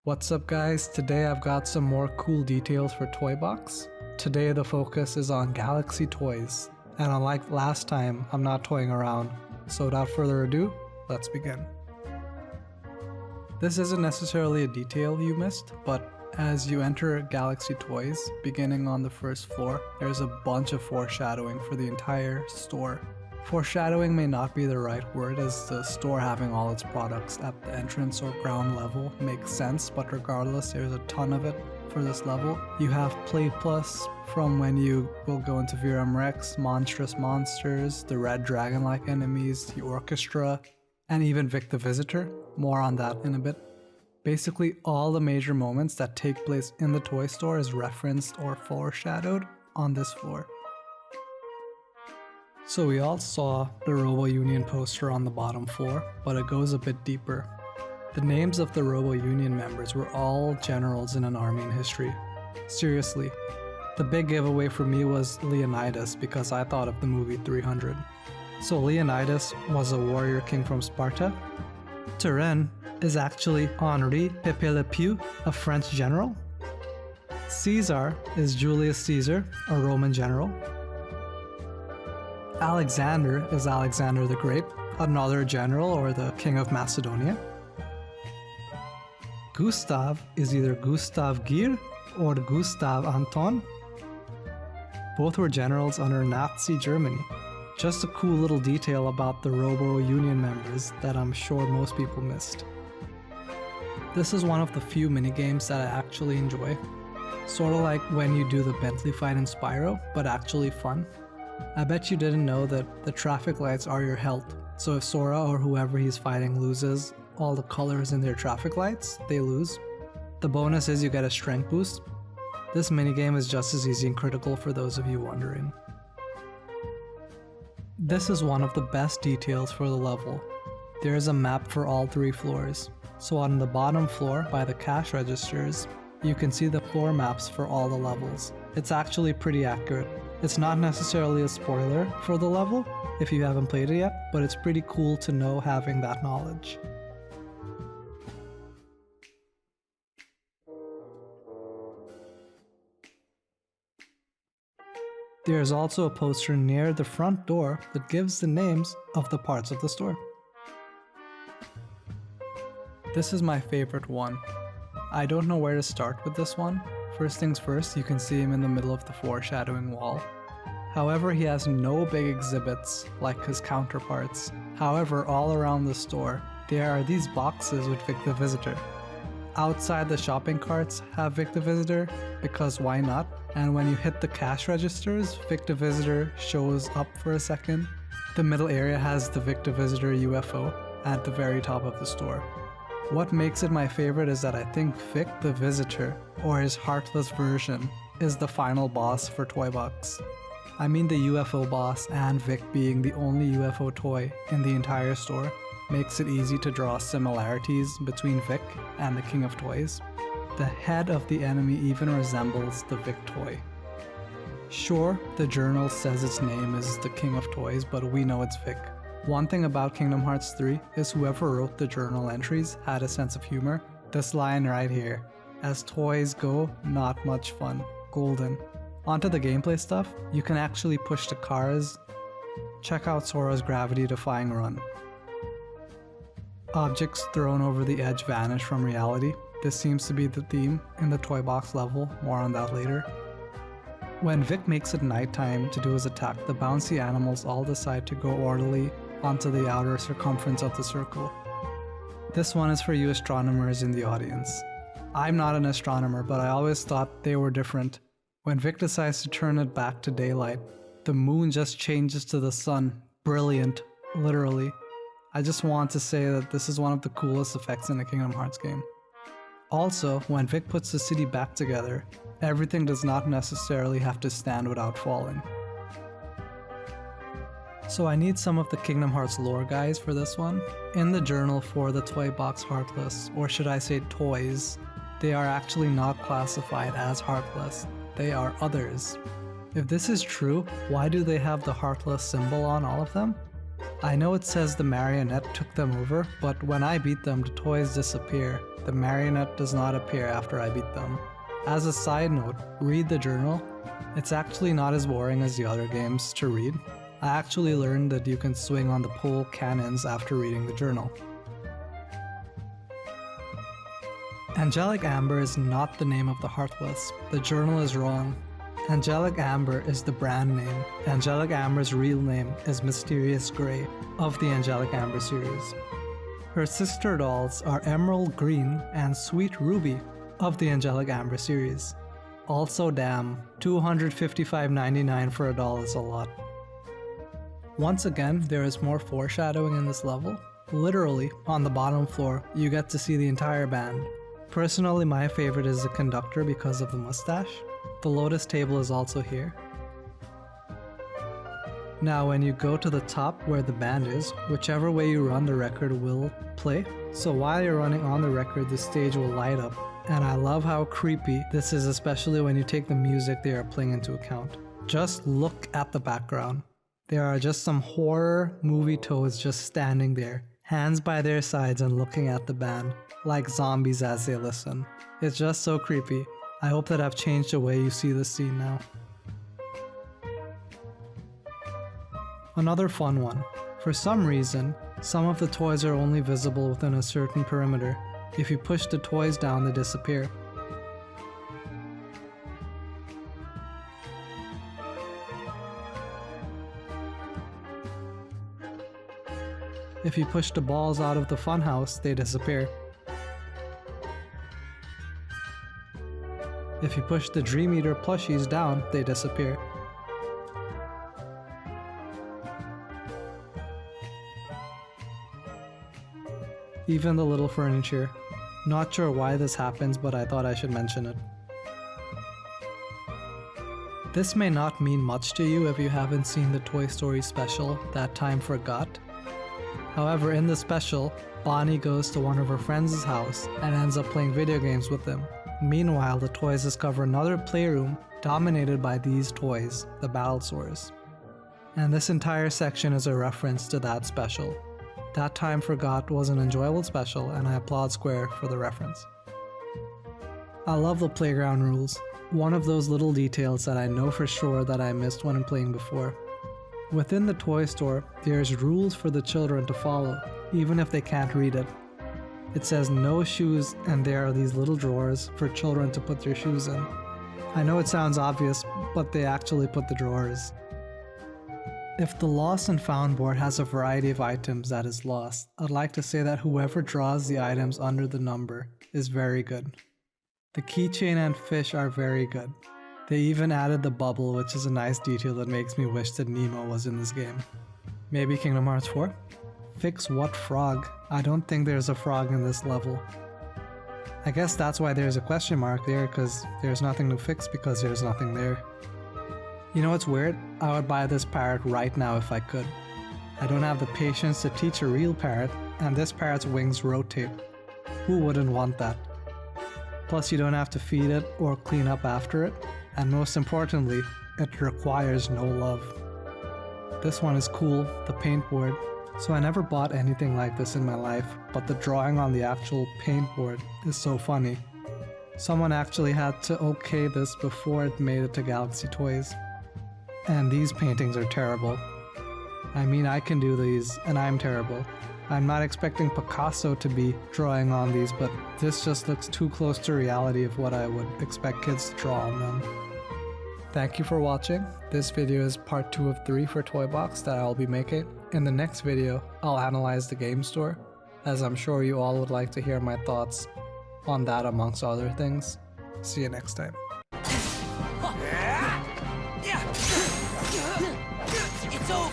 What's up guys, today I've got some more cool details for Toy Box. Today the focus is on Galaxy toys, and unlike last time, I'm not toying around. So without further ado, let's begin. This isn't necessarily a detail you missed, but as you enter Galaxy Toys, beginning on the first floor, there's a bunch of foreshadowing for the entire store. Foreshadowing may not be the right word, as the store having all its products at the entrance or ground level makes sense, but regardless, there's a ton of it for this level. You have Play Plus from when you will go into Viram Rex, Monstrous Monsters, the red dragon-like enemies, the orchestra, and even Vic the Visitor. More on that in a bit. Basically, all the major moments that take place in the toy store is referenced or foreshadowed on this floor. So we all saw the Robo Union poster on the bottom floor, but it goes a bit deeper. The names of the Robo Union members were all generals in an army in history. Seriously, the big giveaway for me was Leonidas because I thought of the movie 300. So Leonidas was a warrior king from Sparta. Turenne is actually Henri Pépé-Le-Pew, a French general. Caesar is Julius Caesar, a Roman general. Alexander is Alexander the Great, another general or the king of Macedonia. Gustav is either Gustav Gir or Gustav Anton. Both were generals under Nazi Germany. Just a cool little detail about the Robo Union members that I'm sure most people missed. This is one of the few minigames that I actually enjoy. Sorta like when you do the Bentley fight in Spyro, but actually fun. I bet you didn't know that the traffic lights are your health, so if Sora or whoever he's fighting loses all the colors in their traffic lights, they lose. The bonus is you get a strength boost. This minigame is just as easy and critical for those of you wondering. This is one of the best details for the level. There is a map for all three floors, so on the bottom floor by the cash registers, you can see the floor maps for all the levels. It's actually pretty accurate. It's not necessarily a spoiler for the level if you haven't played it yet, but it's pretty cool to know having that knowledge. There is also a poster near the front door that gives the names of the parts of the store. This is my favorite one. I don't know where to start with this one. First things first, you can see him in the middle of the foreshadowing wall. However, he has no big exhibits like his counterparts. However, all around the store, there are these boxes with Vic the Visitor. Outside the shopping carts have Vic the Visitor, because why not? And when you hit the cash registers, Vic the Visitor shows up for a second. The middle area has the Vic the Visitor UFO at the very top of the store. What makes it my favorite is that I think Vic the Visitor, or his heartless version, is the final boss for Toy Box. I mean, the UFO boss and Vic being the only UFO toy in the entire store makes it easy to draw similarities between Vic and the King of Toys. The head of the enemy even resembles the Vic toy. Sure, the journal says its name is the King of Toys, but we know it's Vic. One thing about Kingdom Hearts 3 is whoever wrote the journal entries had a sense of humor. This line right here, "As toys go, not much fun. Golden." Onto the gameplay stuff, you can actually push the cars. Check out Sora's gravity-defying run. Objects thrown over the edge vanish from reality. This seems to be the theme in the Toy Box level, more on that later. When Vic makes it nighttime to do his attack, the bouncy animals all decide to go orderly onto the outer circumference of the circle. This one is for you astronomers in the audience. I'm not an astronomer, but I always thought they were different. When Vic decides to turn it back to daylight, the moon just changes to the sun. Brilliant, literally. I just want to say that this is one of the coolest effects in a Kingdom Hearts game. Also, when Vic puts the city back together, everything does not necessarily have to stand without falling. So I need some of the Kingdom Hearts lore guys for this one. In the journal for the Toy Box Heartless, or should I say toys, they are actually not classified as Heartless. They are others. If this is true, why do they have the Heartless symbol on all of them? I know it says the marionette took them over, but when I beat them, the toys disappear. The marionette does not appear after I beat them. As a side note, read the journal. It's actually not as boring as the other games to read. I actually learned that you can swing on the pole cannons after reading the journal. Angelic Amber is not the name of the Heartless. The journal is wrong. Angelic Amber is the brand name. Angelic Amber's real name is Mysterious Grey of the Angelic Amber series. Her sister dolls are Emerald Green and Sweet Ruby of the Angelic Amber series. Also damn, $255.99 for a doll is a lot. Once again, there is more foreshadowing in this level. Literally, on the bottom floor, you get to see the entire band. Personally, my favorite is the conductor because of the mustache. The Lotus table is also here. Now when you go to the top where the band is, whichever way you run the record will play. So while you're running on the record, the stage will light up. And I love how creepy this is, especially when you take the music they are playing into account. Just look at the background. There are just some horror movie toads just standing there, hands by their sides and looking at the band, like zombies as they listen. It's just so creepy. I hope that I've changed the way you see this scene now. Another fun one. For some reason, some of the toys are only visible within a certain perimeter. If you push the toys down, they disappear. If you push the balls out of the funhouse, they disappear. If you push the Dream Eater plushies down, they disappear. Even the little furniture. Not sure why this happens, but I thought I should mention it. This may not mean much to you if you haven't seen the Toy Story special, That Time Forgot. However, in the special, Bonnie goes to one of her friends' house and ends up playing video games with them. Meanwhile, the toys discover another playroom dominated by these toys, the Battlesaurs. And this entire section is a reference to that special. That Time Forgot was an enjoyable special, and I applaud Square for the reference. I love the playground rules. One of those little details that I know for sure that I missed when playing before. Within the toy store, there's rules for the children to follow, even if they can't read it. It says no shoes, and there are these little drawers for children to put their shoes in. I know it sounds obvious, but they actually put the drawers. If the Lost and Found board has a variety of items that is lost, I'd like to say that whoever draws the items under the number is very good. The keychain and fish are very good. They even added the bubble, which is a nice detail that makes me wish that Nemo was in this game. Maybe Kingdom Hearts 4? Fix what frog? I don't think there's a frog in this level. I guess that's why there's a question mark there, because there's nothing to fix because there's nothing there. You know what's weird? I would buy this parrot right now if I could. I don't have the patience to teach a real parrot, and this parrot's wings rotate. Who wouldn't want that? Plus you don't have to feed it or clean up after it, and most importantly, it requires no love. This one is cool, the paint board. So I never bought anything like this in my life, but the drawing on the actual paint board is so funny. Someone actually had to okay this before it made it to Galaxy Toys. And these paintings are terrible. I mean, I can do these, and I'm terrible. I'm not expecting Picasso to be drawing on these, but this just looks too close to reality of what I would expect kids to draw on them. Thank you for watching. This video is part 2 of 3 for Toy Box that I'll be making. In the next video, I'll analyze the game store, as I'm sure you all would like to hear my thoughts on that amongst other things. See you next time.